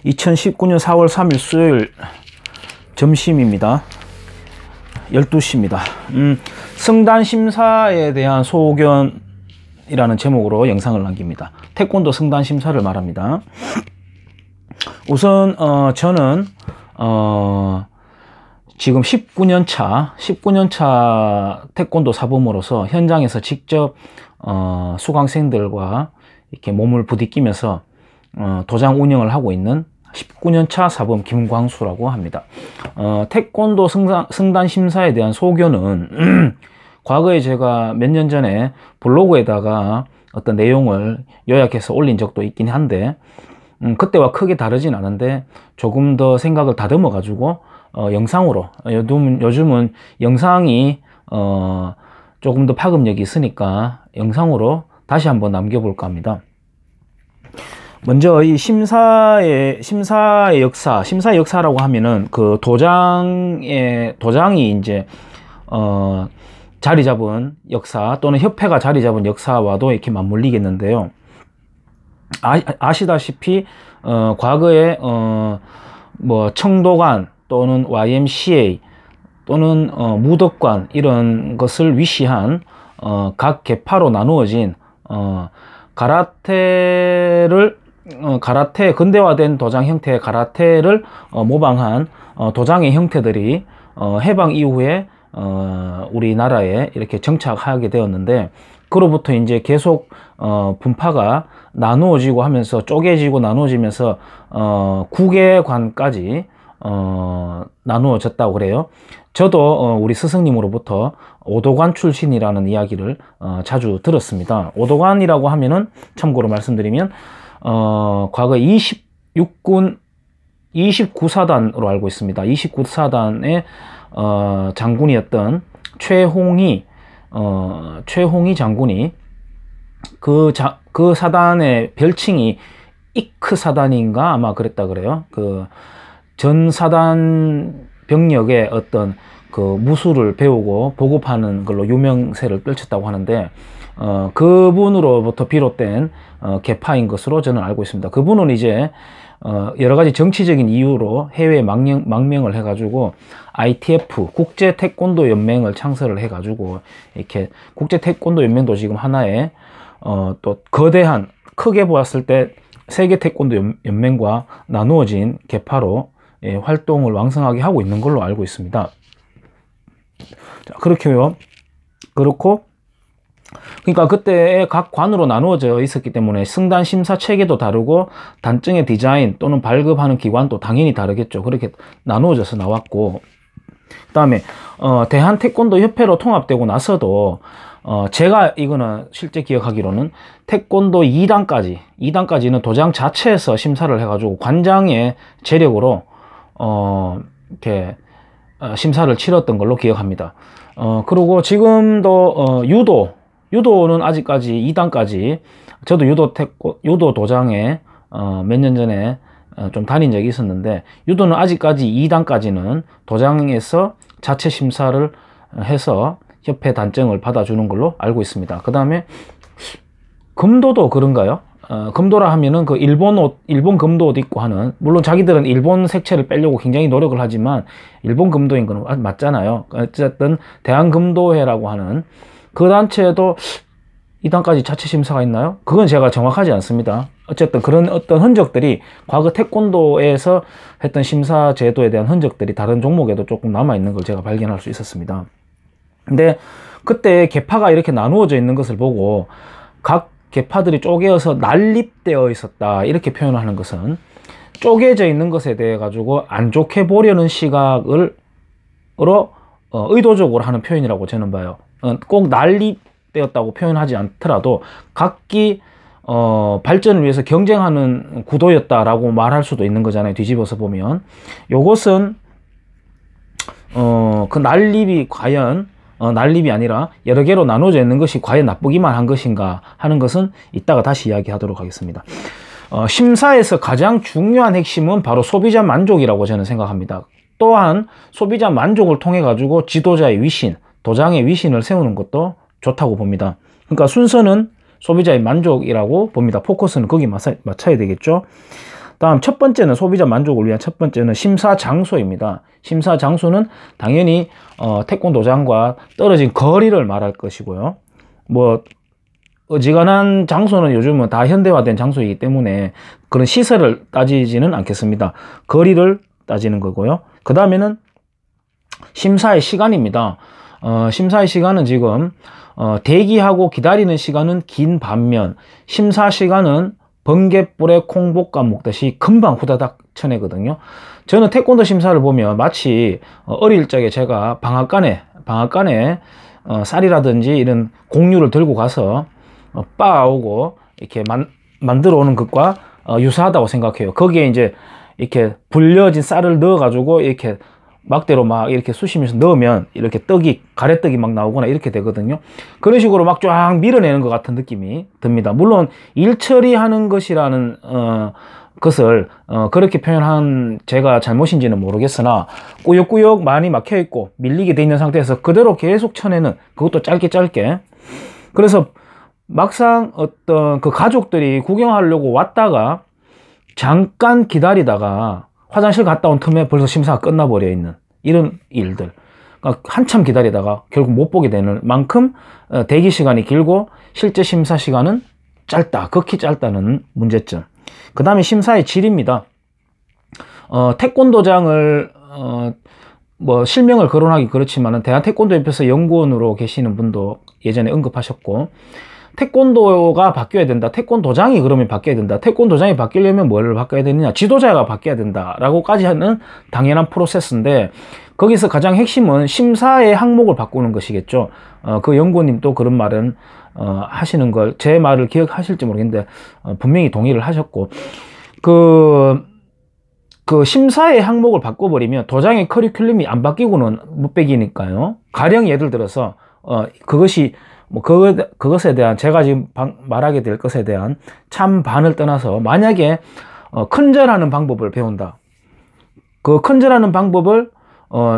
(2019년 4월 3일) 수요일 점심입니다. 12시입니다. 승단심사에 대한 소견이라는 제목으로 영상을 남깁니다. 태권도 승단심사를 말합니다. 우선 저는 지금 19년차 태권도 사범으로서 현장에서 직접 수강생들과 이렇게 몸을 부딪히면서 도장 운영을 하고 있는 19년차 사범 김광수라고 합니다. 태권도 승단 심사에 대한 소견은 과거에 제가 몇 년 전에 블로그에다가 어떤 내용을 요약해서 올린 적도 있긴 한데 그때와 크게 다르진 않은데 조금 더 생각을 다듬어 가지고 영상으로 요즘은 영상이 조금 더 파급력이 있으니까 영상으로 다시 한번 남겨볼까 합니다. 먼저 이 심사의 역사라고 하면은 그 도장이 이제 자리 잡은 역사 또는 협회가 자리 잡은 역사와도 이렇게 맞물리겠는데요. 아시다시피 과거에 뭐 청도관 또는 YMCA 또는 무덕관 이런 것을 위시한 각 계파로 나누어진 가라테 근대화된 도장 형태의 가라테를 모방한 도장의 형태들이 해방 이후에 우리나라에 이렇게 정착하게 되었는데, 그로부터 이제 계속 분파가 나누어지고 하면서 쪼개지고 나누어지면서 9개관까지 나누어졌다고 그래요. 저도 우리 스승님으로부터 오도관 출신이라는 이야기를 자주 들었습니다. 오도관이라고 하면은 참고로 말씀드리면 과거 29사단으로 알고 있습니다. 29사단의 장군이었던 최홍희 장군이 그 사단의 별칭이 이크 사단인가 아마 그랬다 그래요. 그 전 사단 병력의 어떤 그 무술을 배우고 보급하는 걸로 유명세를 떨쳤다고 하는데 그분으로부터 비롯된 계파인 것으로 저는 알고 있습니다. 그분은 이제 여러 가지 정치적인 이유로 해외에 망명을 해가지고 ITF 국제 태권도 연맹을 창설을 해가지고 이렇게 국제 태권도 연맹도 지금 하나의 또 거대한, 크게 보았을 때 세계 태권도 연맹과 나누어진 계파로 활동을 왕성하게 하고 있는 걸로 알고 있습니다. 자, 그렇고요. 그렇고 그러니까 그때 각 관으로 나누어져 있었기 때문에 승단 심사 체계도 다르고 단증의 디자인 또는 발급하는 기관도 당연히 다르겠죠. 그렇게 나누어져서 나왔고, 그 다음에 대한 태권도 협회로 통합되고 나서도 제가 이거는 실제 기억하기로는 태권도 2단까지는 도장 자체에서 심사를 해가지고 관장의 재력으로 이렇게 심사를 치렀던 걸로 기억합니다. 그리고 지금도 유도는 아직까지 2단까지, 저도 유도 도장에 몇 년 전에 좀 다닌 적이 있었는데, 유도는 아직까지 2단까지는 도장에서 자체 심사를 해서 협회 단증을 받아주는 걸로 알고 있습니다. 그 다음에 금도도 그런가요? 금도라 하면은 그 일본 금도 옷 입고 하는, 물론 자기들은 일본 색채를 빼려고 굉장히 노력을 하지만 일본 금도인 건 맞잖아요. 어쨌든 대한금도회라고 하는 그 단체에도 2단까지 자체 심사가 있나요? 그건 제가 정확하지 않습니다. 어쨌든 그런 어떤 흔적들이 과거 태권도에서 했던 심사 제도에 대한 흔적들이 다른 종목에도 조금 남아있는 걸 제가 발견할 수 있었습니다. 근데 그때 계파가 이렇게 나누어져 있는 것을 보고 각 계파들이 쪼개어서 난립되어 있었다 이렇게 표현하는 것은 쪼개져 있는 것에 대해 가지고 안 좋게 보려는 시각으로 의도적으로 하는 표현이라고 저는 봐요. 꼭 난립되었다고 표현하지 않더라도 각기 발전을 위해서 경쟁하는 구도였다라고 말할 수도 있는 거잖아요. 뒤집어서 보면 요것은 그 난립이 과연 난립이 아니라 여러 개로 나눠져 있는 것이 과연 나쁘기만 한 것인가 하는 것은 이따가 다시 이야기하도록 하겠습니다. 심사에서 가장 중요한 핵심은 바로 소비자 만족이라고 저는 생각합니다. 또한 소비자 만족을 통해 가지고 지도자의 위신, 도장의 위신을 세우는 것도 좋다고 봅니다. 그러니까 순서는 소비자의 만족이라고 봅니다. 포커스는 거기 맞춰야 되겠죠. 다음 첫 번째는 소비자 만족을 위한 첫 번째는 심사 장소입니다. 심사 장소는 당연히 태권도장과 떨어진 거리를 말할 것이고요. 뭐 어지간한 장소는 요즘은 다 현대화된 장소이기 때문에 그런 시설을 따지지는 않겠습니다. 거리를 따지는 거고요. 그 다음에는 심사의 시간입니다. 심사의 시간은 지금 대기하고 기다리는 시간은 긴 반면 심사 시간은 번갯불에 콩볶아 먹듯이 금방 후다닥 쳐내거든요. 저는 태권도 심사를 보면 마치 어릴 적에 제가 방앗간에 쌀이라든지 이런 공유를 들고 가서 빻아오고 이렇게 만들어 오는 것과 유사하다고 생각해요. 거기에 이제 이렇게 불려진 쌀을 넣어 가지고 이렇게 막대로 막 이렇게 쑤시면서 넣으면 이렇게 가래떡이 막 나오거나 이렇게 되거든요. 그런 식으로 막 쫙 밀어내는 것 같은 느낌이 듭니다. 물론 일 처리하는 것이라는 것을 그렇게 표현한 제가 잘못인지는 모르겠으나 꾸역꾸역 많이 막혀 있고 밀리게 돼 있는 상태에서 그대로 계속 쳐내는, 그것도 짧게 그래서 막상 어떤 그 가족들이 구경하려고 왔다가 잠깐 기다리다가 화장실 갔다 온 틈에 벌써 심사가 끝나버려 있는 이런 일들, 그러니까 한참 기다리다가 결국 못 보게 되는 만큼 대기 시간이 길고 실제 심사 시간은 짧다, 극히 짧다는 문제점. 그 다음에 심사의 질입니다. 태권도장을 뭐 실명을 거론하기 그렇지만은 대한태권도협회에서 연구원으로 계시는 분도 예전에 언급하셨고, 태권도가 바뀌어야 된다, 태권도장이 그러면 바뀌어야 된다, 태권도장이 바뀌려면 뭐를 바꿔야 되느냐, 지도자가 바뀌어야 된다 라고까지 하는 당연한 프로세스인데, 거기서 가장 핵심은 심사의 항목을 바꾸는 것이겠죠. 그 연구원님도 그런 말은 하시는 걸, 제 말을 기억하실지 모르겠는데 분명히 동의를 하셨고, 그 심사의 항목을 바꿔버리면 도장의 커리큘럼이 안 바뀌고는 못 배기니까요. 가령 예를 들어서 그것이 뭐 그것에 대한, 제가 지금 말하게 될 것에 대한 찬반을 떠나서, 만약에 큰절하는 방법을 배운다, 그 큰절하는 방법을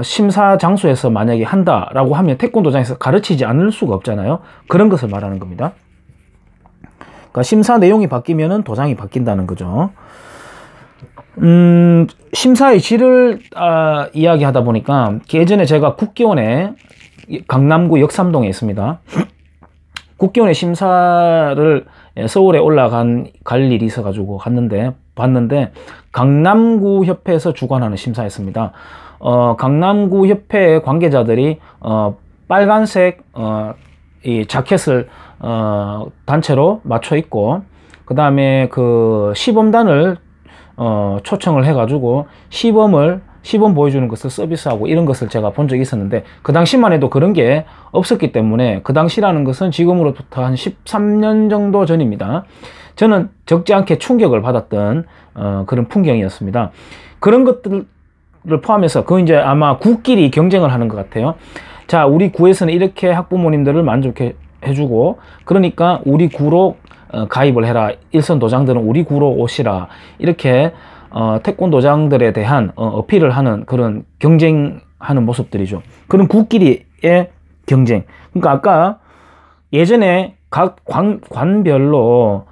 심사 장소에서 만약에 한다라고 하면 태권도장에서 가르치지 않을 수가 없잖아요. 그런 것을 말하는 겁니다. 그러니까 심사 내용이 바뀌면은 도장이 바뀐다는 거죠. 심사의 질을 이야기하다 보니까, 예전에 제가 국기원에, 강남구 역삼동에 있습니다. 국기원의 심사를 서울에 갈 일이 있어가지고 봤는데 강남구 협회에서 주관하는 심사였습니다. 강남구 협회 관계자들이 빨간색 이 자켓을 단체로 맞춰 입고, 그 다음에 그 시범단을 초청을 해가지고 시범 보여주는 것을 서비스하고 이런 것을 제가 본 적이 있었는데, 그 당시만 해도 그런 게 없었기 때문에, 그 당시라는 것은 지금으로부터 한 13년 정도 전입니다. 저는 적지 않게 충격을 받았던 그런 풍경이었습니다. 그런 것들을 포함해서, 그 이제 아마 구끼리 경쟁을 하는 것 같아요. 자, 우리 구에서는 이렇게 학부모님들을 만족해 주고, 그러니까 우리 구로 가입을 해라, 일선 도장들은 우리 구로 오시라, 이렇게 태권도장들에 대한 어필을 하는 그런 경쟁하는 모습들이죠. 그런 구끼리의 경쟁. 그러니까 아까 예전에 각 관별로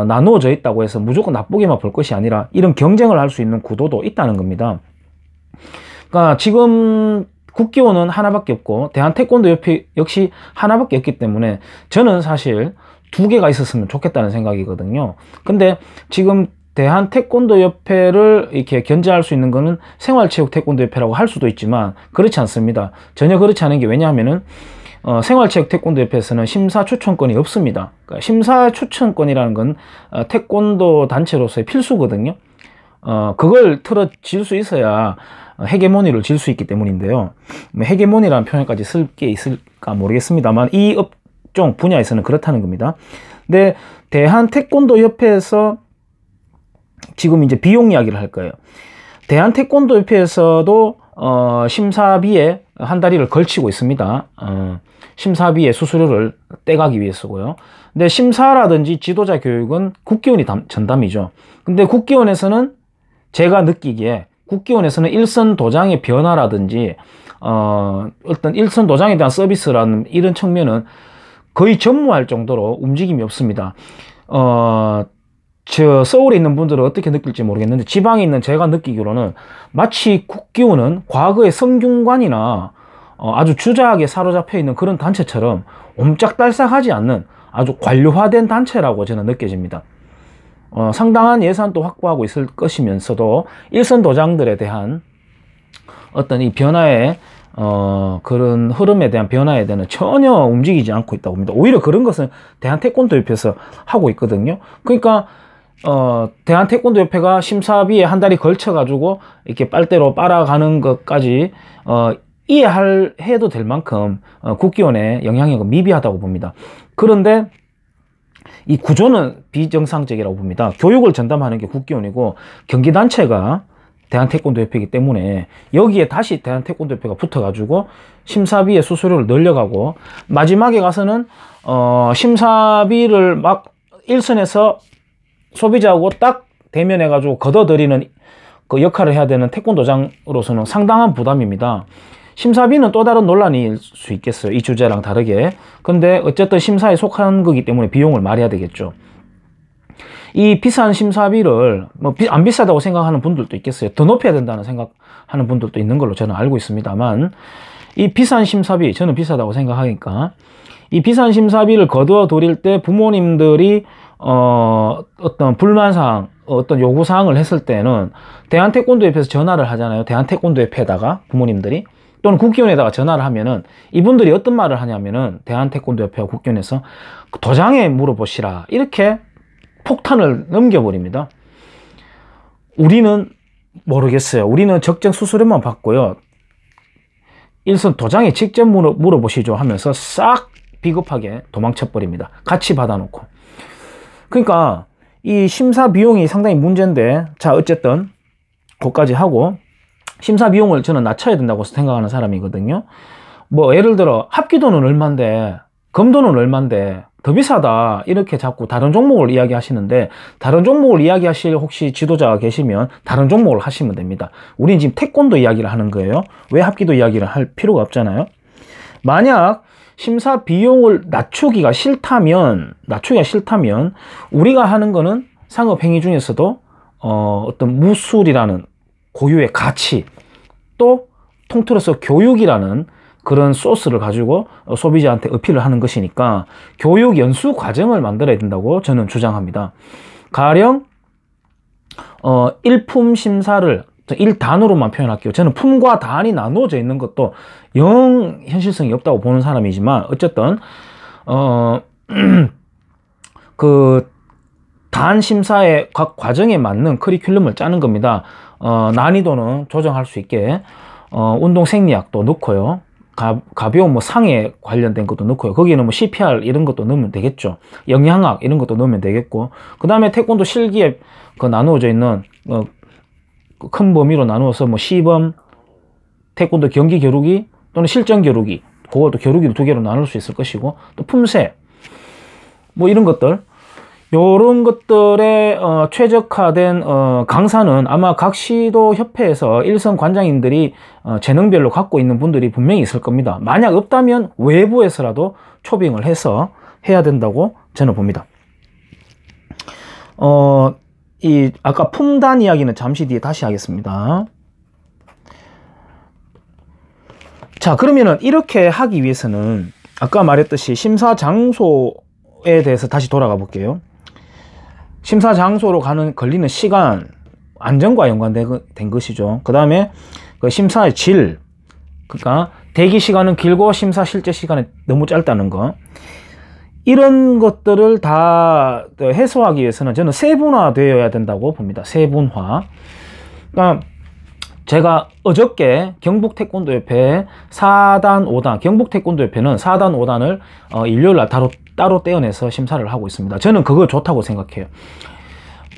나누어져 있다고 해서 무조건 나쁘게만 볼 것이 아니라 이런 경쟁을 할 수 있는 구도도 있다는 겁니다. 그러니까 지금 국기원은 하나밖에 없고 대한태권도협회 역시 하나밖에 없기 때문에, 저는 사실 2개가 있었으면 좋겠다는 생각이거든요. 근데 지금 대한태권도협회를 이렇게 견제할 수 있는 거는 생활체육태권도협회라고 할 수도 있지만 그렇지 않습니다. 전혀 그렇지 않은 게, 왜냐하면은 생활체육태권도협회에서는 심사추천권이 없습니다. 그러니까 심사추천권이라는 건 태권도 단체로서의 필수거든요. 그걸 틀어질 수 있어야 헤게모니를 질 수 있기 때문인데요. 헤게모니라는 표현까지 쓸 게 있을까 모르겠습니다만 이 업종 분야에서는 그렇다는 겁니다. 근데 대한태권도협회에서 지금 이제 비용 이야기를 할 거예요. 대한태권도협회에서도 심사비에 한 다리를 걸치고 있습니다. 심사비의 수수료를 떼가기 위해서고요. 근데 심사라든지 지도자 교육은 국기원이 전담이죠. 근데 국기원에서는, 제가 느끼기에 국기원에서는 일선 도장의 변화라든지 어떤 일선 도장에 대한 서비스라는 이런 측면은 거의 전무할 정도로 움직임이 없습니다. 저 서울에 있는 분들은 어떻게 느낄지 모르겠는데 지방에 있는 제가 느끼기로는 마치 국기원은 과거의 성균관이나 아주 주자하게 사로잡혀 있는 그런 단체처럼 옴짝달싹하지 않는 아주 관료화된 단체라고 저는 느껴집니다. 상당한 예산도 확보하고 있을 것이면서도 일선 도장들에 대한 어떤 이 변화에 그런 흐름에 대한 변화에 대한 전혀 움직이지 않고 있다고 봅니다. 오히려 그런 것은 대한태권도협회에서 하고 있거든요. 그러니까 대한태권도협회가 심사비에 한 달이 걸쳐 가지고 이렇게 빨대로 빨아가는 것까지 해도 될 만큼 국기원의 영향력은 미비하다고 봅니다. 그런데 이 구조는 비정상적이라고 봅니다. 교육을 전담하는 게 국기원이고 경기단체가 대한태권도협회이기 때문에 여기에 다시 대한태권도협회가 붙어가지고 심사비의 수수료를 늘려가고 마지막에 가서는 심사비를 막 일선에서 소비자하고 딱 대면해가지고 걷어들이는 그 역할을 해야 되는 태권도장으로서는 상당한 부담입니다. 심사비는 또 다른 논란일 수 있겠어요. 이 주제랑 다르게. 근데 어쨌든 심사에 속한 거기 때문에 비용을 말해야 되겠죠. 이 비싼 심사비를 안 비싸다고 생각하는 분들도 있겠어요. 더 높여야 된다는 생각하는 분들도 있는 걸로 저는 알고 있습니다만 이 비싼 심사비, 저는 비싸다고 생각하니까 이 비싼 심사비를 거두어들일 때 부모님들이 어떤 불만사항, 어떤 요구사항을 했을 때는 대한태권도협회에서 전화를 하잖아요. 대한태권도협회에다가 부모님들이 또는 국기원에다가 전화를 하면은 이분들이 어떤 말을 하냐면은 대한태권도협회와 국기원에서 도장에 물어보시라 이렇게 폭탄을 넘겨버립니다. 우리는 모르겠어요. 우리는 적정 수수료만 받고요. 일선 도장에 직접 물어보시죠 하면서 싹 비겁하게 도망쳐버립니다. 같이 받아놓고. 그러니까 이 심사 비용이 상당히 문제인데 자 어쨌든 그것까지 하고 심사 비용을 저는 낮춰야 된다고 생각하는 사람이거든요. 뭐 예를 들어 합기도는 얼만데 검도는 얼만데 더 비싸다 이렇게 자꾸 다른 종목을 이야기하시는데 다른 종목을 이야기하실 혹시 지도자가 계시면 다른 종목을 하시면 됩니다. 우리는 지금 태권도 이야기를 하는 거예요. 왜 합기도 이야기를 할 필요가 없잖아요. 만약 심사 비용을 낮추기가 싫다면 우리가 하는 거는 상업행위 중에서도 어떤 무술이라는 고유의 가치 또 통틀어서 교육이라는 그런 소스를 가지고 소비자한테 어필을 하는 것이니까 교육 연수 과정을 만들어야 된다고 저는 주장합니다. 가령 일품 심사를 1단으로만 표현할게요. 저는 품과 단이 나누어져 있는 것도 영 현실성이 없다고 보는 사람이지만 어쨌든 그 단 심사의 각 과정에 맞는 커리큘럼을 짜는 겁니다. 난이도는 조정할 수 있게 운동 생리학도 넣고요. 가벼운 뭐 상해 관련된 것도 넣고요. 거기에는 뭐 CPR 이런 것도 넣으면 되겠죠. 영양학 이런 것도 넣으면 되겠고 그 다음에 태권도 실기에 그 나누어져 있는 큰 범위로 나누어서 뭐 시범, 태권도 경기 겨루기 또는 실전 겨루기 그것도 겨루기도 두 개로 나눌 수 있을 것이고 또 품새 뭐 이런 것들 요런 것들에 최적화된 강사는 아마 각 시도 협회에서 일선 관장님들이 재능별로 갖고 있는 분들이 분명히 있을 겁니다. 만약 없다면 외부에서라도 초빙을 해서 해야 된다고 저는 봅니다. 아까 품단 이야기는 잠시 뒤에 다시 하겠습니다. 자, 그러면은 이렇게 하기 위해서는 아까 말했듯이 심사 장소에 대해서 다시 돌아가 볼게요. 심사 장소로 걸리는 시간, 안전과 연관된 것이죠. 그 다음에 그 심사의 질, 그러니까 대기 시간은 길고 심사 실제 시간이 너무 짧다는 거. 이런 것들을 다 해소하기 위해서는 저는 세분화되어야 된다고 봅니다. 세분화. 그러니까 제가 어저께 경북태권도협회 4단, 5단, 경북태권도협회는 4단, 5단을 일요일날 따로 떼어내서 심사를 하고 있습니다. 저는 그거 좋다고 생각해요.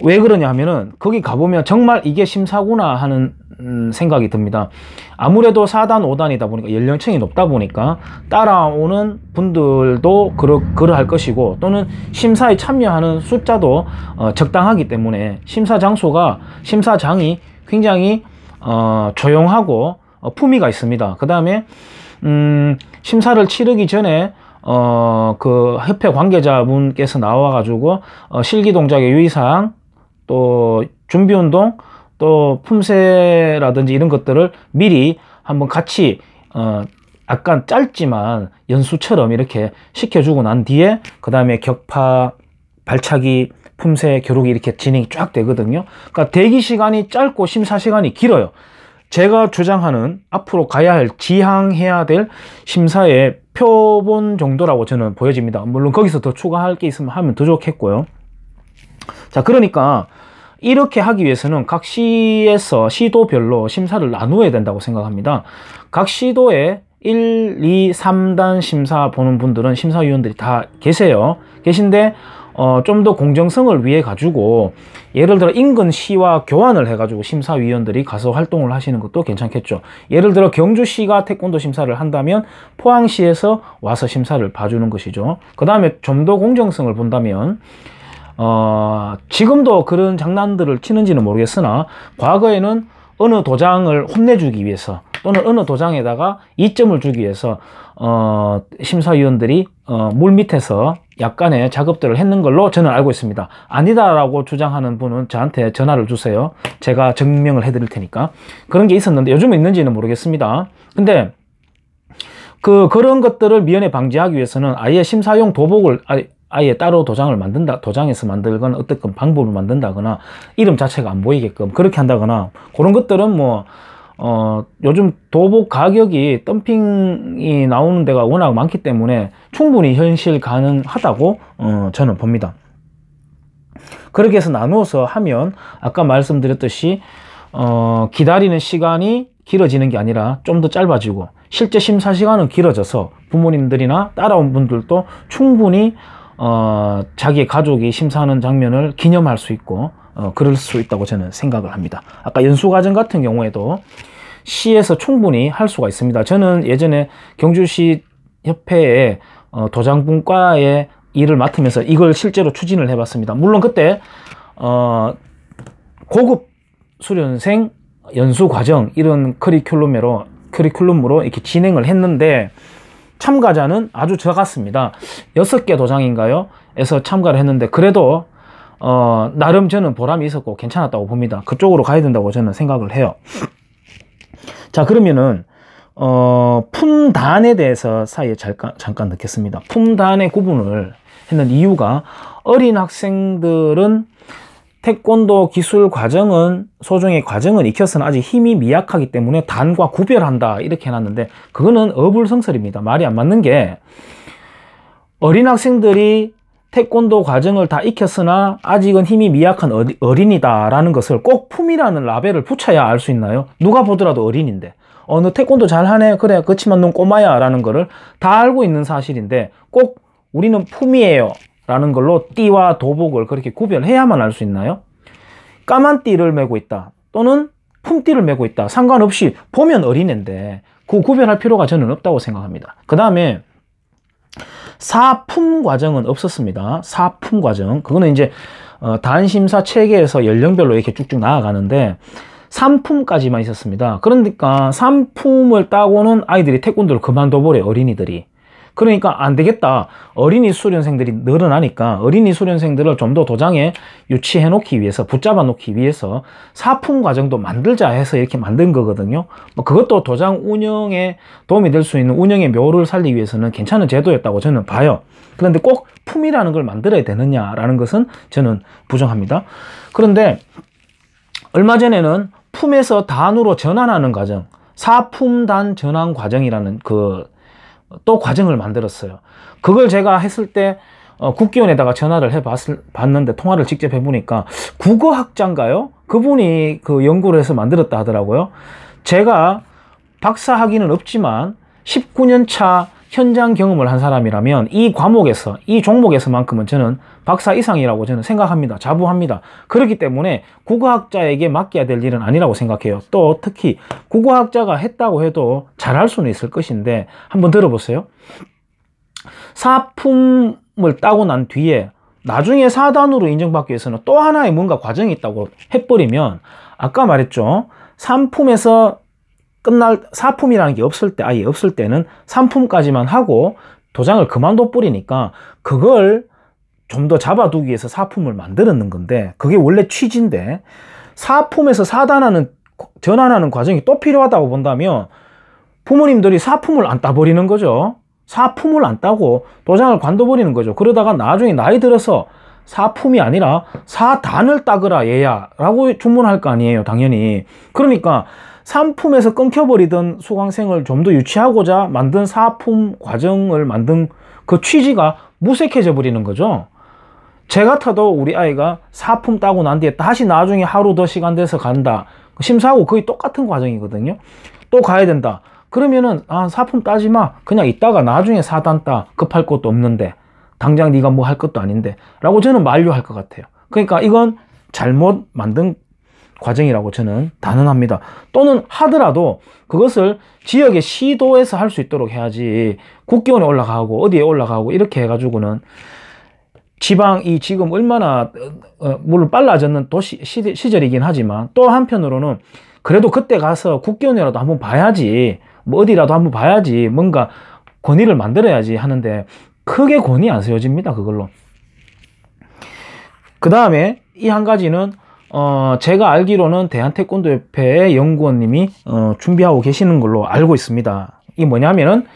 왜 그러냐 하면은 거기 가보면 정말 이게 심사구나 하는 생각이 듭니다. 아무래도 4단, 5단이다 보니까 연령층이 높다 보니까 따라오는 분들도 그러할 것이고 또는 심사에 참여하는 숫자도 적당하기 때문에 심사장이 굉장히 조용하고 품위가 있습니다. 그 다음에 심사를 치르기 전에 그 협회 관계자분께서 나와가지고 실기 동작의 유의사항, 또 준비운동, 또 품새라든지 이런 것들을 미리 한번 같이 약간 짧지만 연수처럼 이렇게 시켜주고 난 뒤에 그 다음에 격파, 발차기, 품새, 겨루기 이렇게 진행이 쫙 되거든요. 그러니까 대기 시간이 짧고 심사 시간이 길어요. 제가 주장하는 앞으로 가야 할, 지향해야 될 심사의 표본 정도라고 저는 보여집니다. 물론 거기서 더 추가할 게 있으면 하면 더 좋겠고요. 자, 그러니까 이렇게 하기 위해서는 각 시에서 시도별로 심사를 나누어야 된다고 생각합니다. 각 시도에 1, 2, 3단 심사 보는 분들은 심사위원들이 다 계신데 좀 더 공정성을 위해 가지고 예를 들어 인근 시와 교환을 해 가지고 심사위원들이 가서 활동을 하시는 것도 괜찮겠죠. 예를 들어 경주시가 태권도 심사를 한다면 포항시에서 와서 심사를 봐주는 것이죠. 그 다음에 좀 더 공정성을 본다면 지금도 그런 장난들을 치는지는 모르겠으나 과거에는 어느 도장을 혼내주기 위해서 또는 어느 도장에다가 이점을 주기 위해서 심사위원들이 물 밑에서 약간의 작업들을 했는 걸로 저는 알고 있습니다. 아니다라고 주장하는 분은 저한테 전화를 주세요. 제가 증명을 해드릴 테니까. 그런 게 있었는데 요즘은 있는지는 모르겠습니다. 근데 그런 것들을 미연에 방지하기 위해서는 아예 심사용 도복을 아예 따로 도장을 도장에서 만들거나 어떤 방법을 만든다거나 이름 자체가 안 보이게끔 그렇게 한다거나 그런 것들은 요즘 도복 가격이 덤핑이 나오는 데가 워낙 많기 때문에 충분히 현실 가능하다고 저는 봅니다. 그렇게 해서 나누어서 하면 아까 말씀드렸듯이 기다리는 시간이 길어지는 게 아니라 좀 더 짧아지고 실제 심사 시간은 길어져서 부모님들이나 따라온 분들도 충분히 자기의 가족이 심사하는 장면을 기념할 수 있고 그럴 수 있다고 저는 생각을 합니다. 아까 연수과정 같은 경우에도 시에서 충분히 할 수가 있습니다. 저는 예전에 경주시 협회에 도장분과의 일을 맡으면서 이걸 실제로 추진을 해봤습니다. 물론 그때 고급 수련생 연수과정 이런 커리큘럼으로 이렇게 진행을 했는데 참가자는 아주 적었습니다. 6개 도장인가요? 에서 참가를 했는데 그래도 나름 저는 보람이 있었고 괜찮았다고 봅니다. 그쪽으로 가야 된다고 저는 생각을 해요. 자, 그러면은 품단에 대해서 사이에 잠깐 넣겠습니다. 품단의 구분을 했는 이유가 어린 학생들은 태권도 기술 과정은 소중의 과정은 익혀서는 아직 힘이 미약하기 때문에 단과 구별한다 이렇게 해놨는데 그거는 어불성설입니다. 말이 안 맞는 게 어린 학생들이 태권도 과정을 다 익혔으나 아직은 힘이 미약한 어린이다 라는 것을 꼭 품이라는 라벨을 붙여야 알 수 있나요? 누가 보더라도 어린인데 너 태권도 잘하네 그래 그치만 넌 꼬마야 라는 거를 다 알고 있는 사실인데 꼭 우리는 품이에요 라는 걸로 띠와 도복을 그렇게 구별해야만 알 수 있나요? 까만 띠를 메고 있다 또는 품띠를 메고 있다 상관없이 보면 어린애인데 그 구별할 필요가 저는 없다고 생각합니다. 그 다음에 사품 과정은 없었습니다. 사품 과정 그거는 이제 단심사 체계에서 연령별로 이렇게 쭉쭉 나아가는데 3품까지만 있었습니다. 그러니까 3품을 따고는 아이들이 태권도를 그만둬버려요. 어린이들이. 그러니까 안 되겠다. 어린이 수련생들이 늘어나니까 어린이 수련생들을 좀 더 도장에 유치해 놓기 위해서 붙잡아 놓기 위해서 사품 과정도 만들자 해서 이렇게 만든 거거든요. 그것도 도장 운영에 도움이 될 수 있는 운영의 묘를 살리기 위해서는 괜찮은 제도였다고 저는 봐요. 그런데 꼭 품이라는 걸 만들어야 되느냐라는 것은 저는 부정합니다. 그런데 얼마 전에는 품에서 단으로 전환하는 과정, 사품단 전환 과정이라는 또 과정을 만들었어요. 그걸 제가 했을 때 국기원에다가 전화를 해봤는데 통화를 직접 해보니까 국어학자인가요? 그분이 연구를 해서 만들었다 하더라고요. 제가 박사 학위는 없지만 19년 차 현장 경험을 한 사람이라면 이 과목에서 이 종목에서만큼은 저는 박사 이상이라고 저는 생각합니다. 자부합니다. 그렇기 때문에 국어학자에게 맡겨야 될 일은 아니라고 생각해요. 또 특히 국어학자가 했다고 해도 잘할 수는 있을 것인데 한번 들어보세요. 사품을 따고 난 뒤에 나중에 사단으로 인정받기 위해서는 또 하나의 뭔가 과정이 있다고 해버리면 아까 말했죠. 3품에서 사품이라는 게 아예 없을 때는 3품까지만 하고 도장을 그만둬 버리니까 그걸 좀 더 잡아두기 위해서 사품을 만들었는 건데, 그게 원래 취지인데, 사품에서 전환하는 과정이 또 필요하다고 본다면 부모님들이 사품을 안 따버리는 거죠. 사품을 안 따고 도장을 관둬버리는 거죠. 그러다가 나중에 나이 들어서 사품이 아니라 사단을 따거라 얘야 라고 주문할 거 아니에요, 당연히. 그러니까 상품에서 끊겨버리던 수강생을 좀 더 유치하고자 만든 사품 과정을 만든 그 취지가 무색해져 버리는 거죠. 제 같아도 우리 아이가 사품 따고 난 뒤에 다시 나중에 하루 더 시간 돼서 간다, 심사하고 거의 똑같은 과정이거든요. 또 가야 된다 그러면은, 사품 따지 마, 그냥 이따가 나중에 사단 따, 급할 것도 없는데, 당장 네가 뭐 할 것도 아닌데 라고 저는 만류할 것 같아요. 그러니까 이건 잘못 만든 과정이라고 저는 단언합니다. 또는 하더라도 그것을 지역의 시도에서 할 수 있도록 해야지, 국기원에 올라가고 어디에 올라가고 이렇게 해가지고는 지방이 지금 얼마나 물론 빨라졌는 시절이긴 하지만, 또 한편으로는 그래도 그때 가서 국기원이라도 한번 봐야지, 뭐 어디라도 한번 봐야지, 뭔가 권위를 만들어야지 하는데 크게 권위 안 세워집니다, 그걸로. 그 다음에 이 한 가지는 제가 알기로는 대한태권도협회의 연구원님이 준비하고 계시는 걸로 알고 있습니다. 이게 뭐냐면은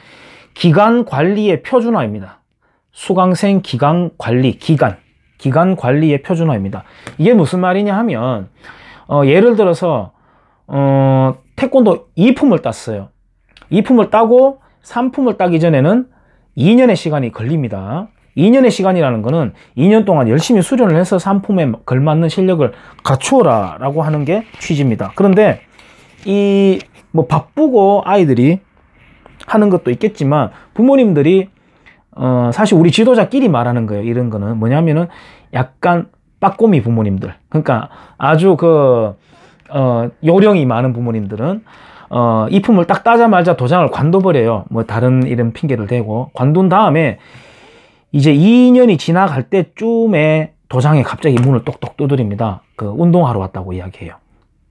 기간 관리의 표준화입니다. 수강생 기간 관리의 표준화입니다. 이게 무슨 말이냐 하면, 예를 들어서 태권도 2품을 땄어요. 2품을 따고 3품을 따기 전에는 2년의 시간이 걸립니다. 2년의 시간이라는 거는 2년 동안 열심히 수련을 해서 3품에 걸맞는 실력을 갖추어라 라고 하는 게 취지입니다. 그런데 뭐 바쁘고 아이들이 하는 것도 있겠지만, 부모님들이 사실 우리 지도자끼리 말하는 거예요. 이런 거는 뭐냐면은 약간 빠꼬미 부모님들, 그러니까 아주 요령이 많은 부모님들은 입품을 딱 따자마자 도장을 관둬버려요. 뭐 다른 이런 핑계를 대고 관둔 다음에 이제 2년이 지나갈 때쯤에 도장에 갑자기 문을 똑똑 두드립니다. 운동하러 왔다고 이야기해요,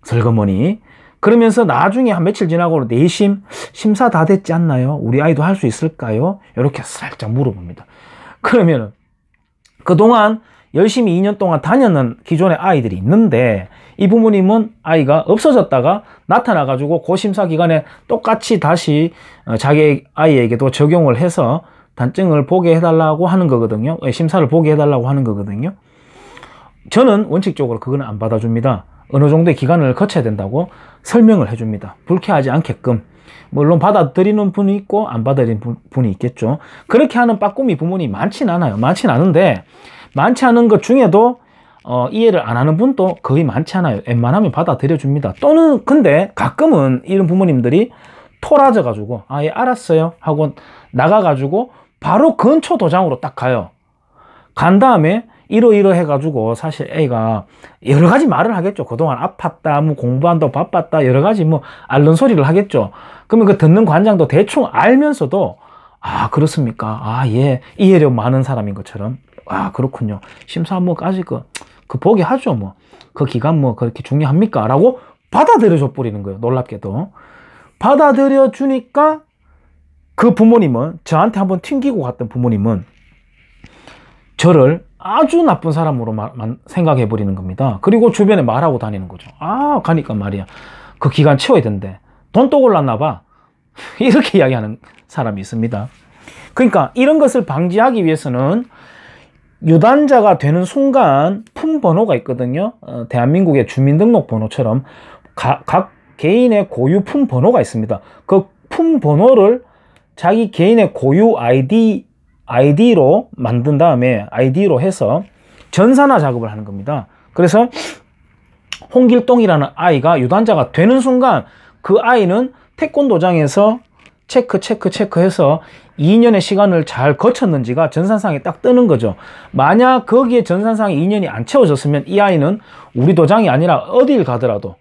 슬그머니. 그러면서 나중에 한 며칠 지나고 내심 심사 다 됐지 않나요? 우리 아이도 할 수 있을까요? 이렇게 살짝 물어봅니다. 그러면은 그동안 열심히 2년 동안 다녔는 기존의 아이들이 있는데, 이 부모님은 아이가 없어졌다가 나타나가지고 그 심사 기간에 똑같이 다시 자기 아이에게도 적용을 해서 단증을 보게 해달라고 하는 거거든요. 심사를 보게 해달라고 하는 거거든요. 저는 원칙적으로 그거는 안 받아줍니다. 어느 정도의 기간을 거쳐야 된다고 설명을 해줍니다. 불쾌하지 않게끔. 물론 받아들이는 분이 있고 안 받아들이는 분이 있겠죠. 그렇게 하는 빠꾸미 부모님이 많진 않아요. 많진 않은데, 많지 않은 것 중에도 이해를 안 하는 분도 거의 많지 않아요. 웬만하면 받아들여 줍니다. 또는 근데 가끔은 이런 부모님들이 토라져 가지고 예 알았어요 하고 나가가지고 바로 근처 도장으로 딱 가요. 간 다음에 이러이러 해가지고 사실 애가 여러 가지 말을 하겠죠. 그동안 아팠다, 뭐 공부한다고 바빴다, 여러 가지 뭐 앓는 소리를 하겠죠. 그러면 그 듣는 관장도 대충 알면서도 그렇습니까? 예, 이해력 많은 사람인 것처럼 그렇군요. 심사 한번 까지 그 보게 하죠. 뭐 그 기간 뭐 그렇게 중요합니까? 라고 받아들여 줘 버리는 거예요. 놀랍게도 받아들여 주니까 그 부모님은, 저한테 한번 튕기고 갔던 부모님은 저를 아주 나쁜 사람으로 생각해 버리는 겁니다. 그리고 주변에 말하고 다니는 거죠. 가니까 말이야, 그 기간 채워야 된대, 돈 또 골랐나 봐, 이렇게 이야기하는 사람이 있습니다. 그러니까 이런 것을 방지하기 위해서는 유단자가 되는 순간 품 번호가 있거든요. 대한민국의 주민등록번호처럼 각 개인의 고유 품 번호가 있습니다. 그 품 번호를 자기 개인의 고유 아이디로 만든 다음에 아이디로 해서 전산화 작업을 하는 겁니다. 그래서 홍길동이라는 아이가 유단자가 되는 순간 그 아이는 태권도장에서 체크해서 2년의 시간을 잘 거쳤는지가 전산상에 딱 뜨는 거죠. 만약 거기에 전산상에 2년이 안 채워졌으면 이 아이는 우리 도장이 아니라 어딜 가더라도,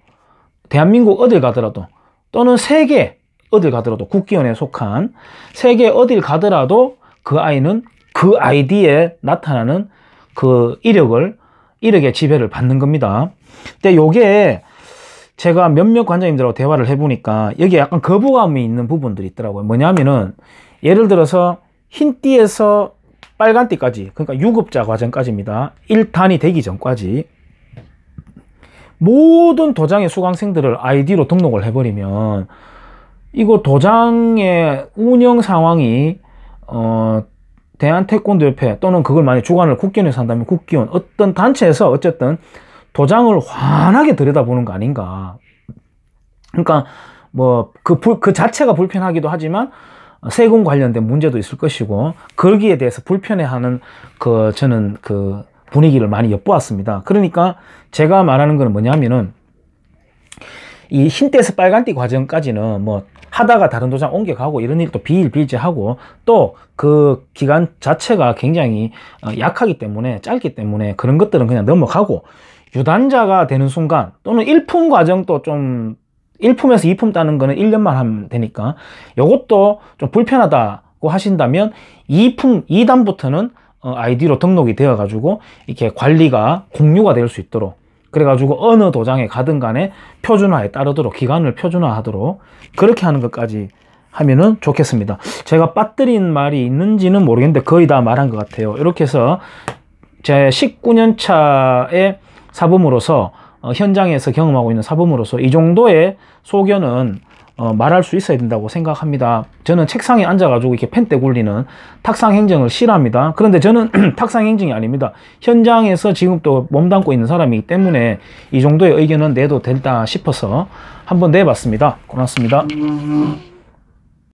대한민국 어딜 가더라도, 또는 세계 어딜 가더라도, 국기원에 속한 세계 어딜 가더라도 그 아이는 그 아이디에 나타나는 그 이력의 지배를 받는 겁니다. 근데 요게 제가 몇몇 관장님들하고 대화를 해보니까 여기에 약간 거부감이 있는 부분들이 있더라고요. 뭐냐면은 예를 들어서 흰띠에서 빨간띠까지, 그러니까 유급자 과정까지입니다. 1단이 되기 전까지 모든 도장의 수강생들을 아이디로 등록을 해버리면 이거 도장의 운영 상황이 대한태권도협회 또는 그걸 만약 주관을 국기원에서 한다면 국기원 어떤 단체에서 어쨌든 도장을 환하게 들여다보는 거 아닌가. 그러니까 뭐 그 자체가 불편하기도 하지만 세금 관련된 문제도 있을 것이고 거기에 대해서 불편해하는 저는 그 분위기를 많이 엿보았습니다. 그러니까 제가 말하는 거는 뭐냐면은 이 흰띠에서 빨간띠 과정까지는 뭐 하다가 다른 도장 옮겨가고 이런 일도 비일비재하고 또 그 기간 자체가 굉장히 약하기 때문에 짧기 때문에 그런 것들은 그냥 넘어가고 유단자가 되는 순간 또는 1품 과정도 좀 1품에서 2품 따는 거는 1년만 하면 되니까 요것도 좀 불편하다고 하신다면 2단부터는 아이디로 등록이 되어 가지고 이렇게 관리가 공유가 될 수 있도록 그래 가지고 어느 도장에 가든 간에 표준화에 따르도록 기간을 표준화하도록 그렇게 하는 것까지 하면은 좋겠습니다. 제가 빠뜨린 말이 있는지는 모르겠는데 거의 다 말한 것 같아요. 이렇게 해서 제 19년 차의 사범으로서 현장에서 경험하고 있는 사범으로서 이 정도의 소견은 말할 수 있어야 된다고 생각합니다. 저는 책상에 앉아가지고 이렇게 펜대 굴리는 탁상 행정을 싫어합니다. 그런데 저는 탁상 행정이 아닙니다. 현장에서 지금 또 몸담고 있는 사람이기 때문에 이 정도의 의견은 내도 된다 싶어서 한번 내봤습니다. 고맙습니다.